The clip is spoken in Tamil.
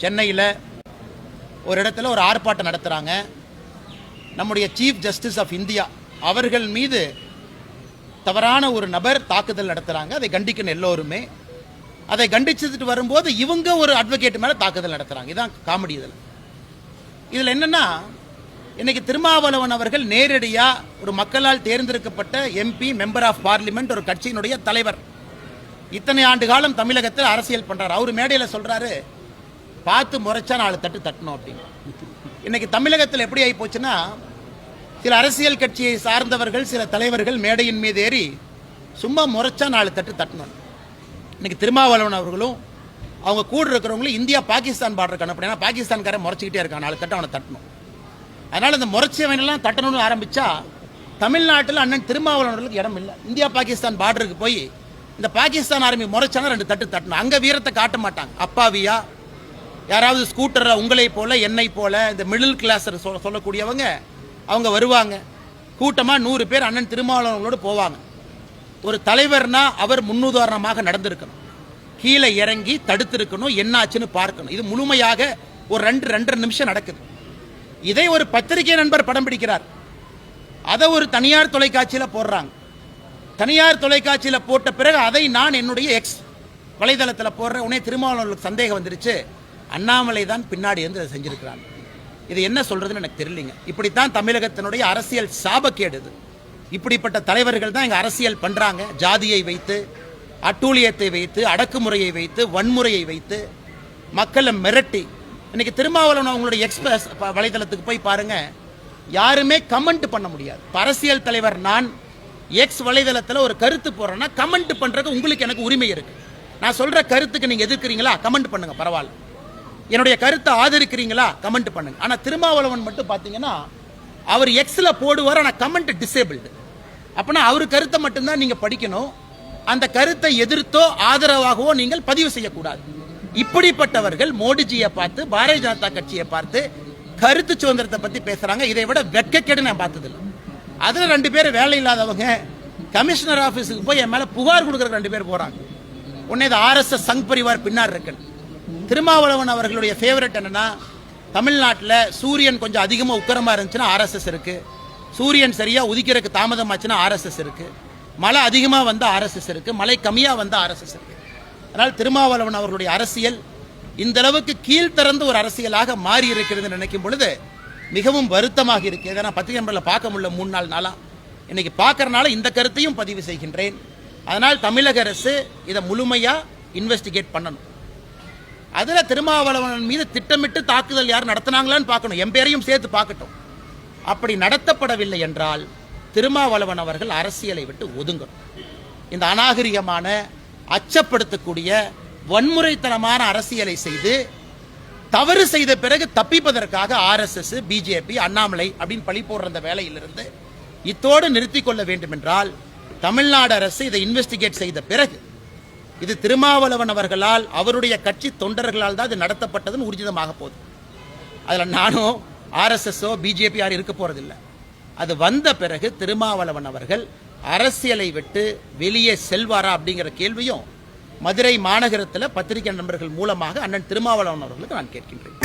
சென்னையில் ஒரு இடத்துல ஒரு ஆர்ப்பாட்டம் நடத்துகிறாங்க. நம்முடைய சீஃப் ஜஸ்டிஸ் ஆஃப் இந்தியா அவர்கள் மீது தவறான ஒரு நபர் தாக்குதல் நடத்துகிறாங்க. அதை கண்டிக்கணும் எல்லோருமே. அதை கண்டிச்சுட்டு வரும்போது இவங்க ஒரு அட்வொகேட் மேலே தாக்குதல் நடத்துகிறாங்க. இதுதான் காமெடி. இதில் என்னென்னா, இன்னைக்கு திருமாவளவன் அவர்கள் நேரடியாக ஒரு மக்களால் தேர்ந்தெடுக்கப்பட்ட எம்பி, மெம்பர் ஆஃப் பார்லிமெண்ட், ஒரு கட்சியினுடைய தலைவர். இத்தனை ஆண்டு காலம் தமிழகத்தில் அரசியல் பண்ணுறாரு. அவர் மேடையில் சொல்கிறாரு, பார்த்து முறைச்சா 4 தட்டு தட்டணும் அப்படின்னு. இன்னைக்கு தமிழகத்தில் எப்படி ஆகி போச்சுன்னா, சில அரசியல் கட்சியை சார்ந்தவர்கள், சில தலைவர்கள் மேடையின் மீது ஏறி சும்மா முறைச்சா 4 தட்டு தட்டணும். இன்னைக்கு திருமாவளவன் அவர்களும் அவங்க கூட இருக்கிறவங்களும் இந்தியா பாகிஸ்தான் பார்டருக்கு அனுப்பினா பாகிஸ்தான்காரன் முறைச்சிக்கிட்டே இருக்கான். 4 தட்டு அவனை தட்டணும். அதனால் இந்த முறைச்சவனெல்லாம் தட்டணும்னு ஆரம்பித்தா தமிழ்நாட்டில் அண்ணன் திருமாவளவர்களுக்கு இடம் இல்லை. இந்தியா பாகிஸ்தான் பார்டருக்கு போய் இந்த பாகிஸ்தான் ஆர்மி முறைச்சானா 2 தட்டு தட்டணும். அங்கே வீரத்தை காட்ட மாட்டாங்க. அப்பாவியா யாராவது ஸ்கூட்டரை உங்களை போல என்னை போல இந்த மிடில் கிளாஸ் சொல்லக்கூடியவங்க அவங்க வருவாங்க. கூட்டமாக 100 பேர் அண்ணன் திருமாவளவர்களோடு போவாங்க. ஒரு தலைவர்னா அவர் முன்னுதாரணமாக நடந்திருக்கணும். கீழே இறங்கி தடுத்திருக்கணும், என்ன ஆச்சுன்னு பார்க்கணும். இது முழுமையாக ஒரு 2-2.5 நிமிஷம் நடக்குது. இதை ஒரு பத்திரிகை நண்பர் படம் பிடிக்கிறார். அதை ஒரு தனியார் தொலைக்காட்சியில் போடுறாங்க. தனியார் தொலைக்காட்சியில் போட்ட பிறகு அதை நான் என்னுடைய எக்ஸ் வலைதளத்தில் போடுற உடனே திருமாவளவர்களுக்கு சந்தேகம் வந்துருச்சு, அண்ணாமலை தான் பின்னாடி இருந்து அதை செஞ்சிருக்கிறாங்க. இது என்ன சொல்றதுன்னு எனக்கு தெரியலங்க. இப்படித்தான் தமிழகத்தினுடைய அரசியல் சாபக்கேடு. இப்படிப்பட்ட தலைவர்கள் தான் இங்கே அரசியல் பண்ணுறாங்க. ஜாதியை வைத்து, அட்டூழியத்தை வைத்து, அடக்குமுறையை வைத்து, வன்முறையை வைத்து மக்களை மிரட்டி. இன்னைக்கு திருமாவளவன் அவங்களுடைய எக்ஸ்பிரஸ் வலைதளத்துக்கு போய் பாருங்க, யாருமே கமெண்ட் பண்ண முடியாது. அரசியல் தலைவர் நான் எக்ஸ் வலைதளத்தில் ஒரு கருத்து போடுறேன்னா கமெண்ட் பண்ணுறதுக்கு உங்களுக்கு எனக்கு உரிமை இருக்கு. நான் சொல்ற கருத்துக்கு நீங்க எதிர்க்கிறீங்களா, கமெண்ட் பண்ணுங்க, பரவாயில்ல. என்னுடைய கருத்தை ஆதரிக்கிறீங்களா, கமெண்ட் பண்ணுங்க. ஆனால் திருமாவளவன் மட்டும் பார்த்தீங்கன்னா அவர் எக்ஸில் போடுவார், ஆனால் கமெண்ட் டிசேபிள்டு. அப்படின்னா அவர் கருத்தை மட்டும்தான் நீங்கள் படிக்கணும். அந்த கருத்தை எதிர்த்தோ ஆதரவாகவோ நீங்கள் பதிவு செய்யக்கூடாது. இப்படிப்பட்டவர்கள் மோடிஜியை பார்த்து, பாரதிய ஜனதா கட்சியை பார்த்து கருத்து சுதந்திரத்தை பற்றி பேசுகிறாங்க. இதை விட வெட்கக்கேடு நான் பார்த்ததில்லை. அதில் 2 பேர் வேலை இல்லாதவங்க கமிஷனர் ஆஃபீஸுக்கு போய் என் மேலே புகார் கொடுக்குற 2 பேர் போகிறாங்க. உடனே இது RSS சங் பரிவார் பின்னார் இருக்கு. திருமாவளவன் அவர்களுடைய ஃபேவரட் என்னன்னா, தமிழ்நாட்டில் சூரியன் கொஞ்சம் அதிகமாக உக்கரமாக இருந்துச்சுன்னா RSS இருக்கு, சூரியன் சரியாக உதிக்கிறதுக்கு தாமதமாச்சுன்னா RSS இருக்கு, மழை அதிகமாக வந்தால் RSS இருக்கு, மழை கம்மியாக வந்தால் RSS இருக்கு. அதனால் திருமாவளவன் அவர்களுடைய அரசியல் இந்த அளவுக்கு கீழ்த்திறந்த ஒரு அரசியலாக மாறி இருக்கிறது நினைக்கும் பொழுது மிகவும் வருத்தமாக இருக்கு. இதை நான் பத்திரிகை நம்பரில் பார்க்க முடியல 3-4 நாளாக. இன்னைக்கு பார்க்கறனால இந்த கருத்தையும் பதிவு செய்கின்றேன். அதனால் தமிழக அரசு இதை முழுமையாக இன்வெஸ்டிகேட் பண்ணணும். அதில் திருமாவளவன் மீது திட்டமிட்டு தாக்குதல் யார் நடத்தினாங்களான்னு பார்க்கணும். என் பேரையும் சேர்த்து பார்க்கட்டும். அப்படி நடத்தப்படவில்லை என்றால் திருமாவளவன் அவர்கள் அரசியலை விட்டு ஒதுங்கணும். இந்த அநாகரிகமான, அச்சப்படுத்தக்கூடிய, வன்முறைத்தனமான அரசியலை செய்து தவறு செய்த பிறகு தப்பிப்பதற்காக RSS, BJP, அண்ணாமலை அப்படின்னு பழி போடுற அந்த வேலையிலிருந்து இத்தோடு நிறுத்திக் கொள்ள வேண்டும் என்றால் தமிழ்நாடு அரசு இதை இன்வெஸ்டிகேட் செய்த பிறகு, இது திருமாவளவன் அவர்களால், அவருடைய கட்சி தொண்டர்களால் தான் இது நடத்தப்பட்டதுன்னு ஊர்ஜிதமாக போகுது. அதில் நானும் RSSஓ BJP யாரும் இருக்க போறதில்லை. அது வந்த பிறகு திருமாவளவன் அவர்கள் அரசியலை விட்டு வெளியே செல்வாரா அப்படிங்கிற கேள்வியும் மதுரை மாநகரத்தில் பத்திரிகை நண்பர்கள் மூலமாக அண்ணன் திருமாவளவன் அவர்களுக்கு நான் கேட்கின்றேன்.